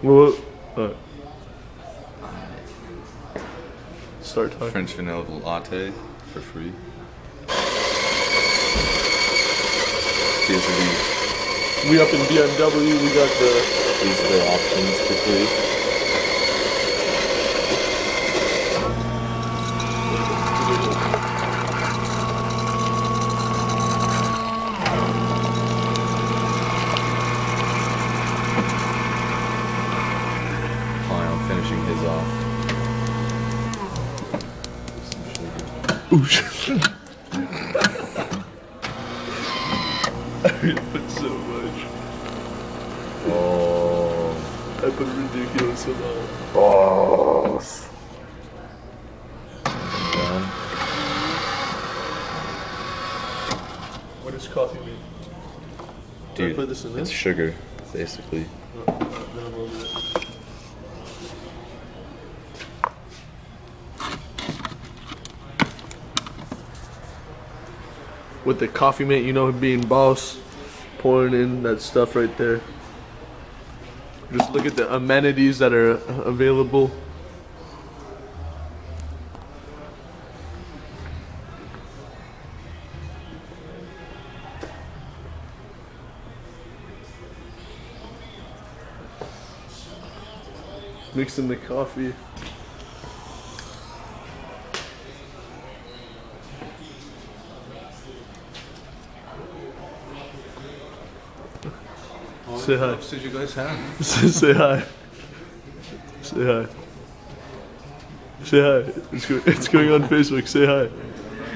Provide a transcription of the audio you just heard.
Well, start talking. French vanilla latte for free. These are We up in BMW. We got these are the options for free. I'm finishing his off. Ooh, shit. I put so much. Oh. I put a ridiculous amount. Oh. Done. What does coffee mean? Did I Dude, put this in it's this? sugar, basically. Then I'm over it. With the coffee mate, you know, being boss, pouring in that stuff right there. Just look at the amenities that are available. Mixed in the coffee. Say hi. What did you guys have? Say hi. Say hi. Say hi. It's going on Facebook. Say hi.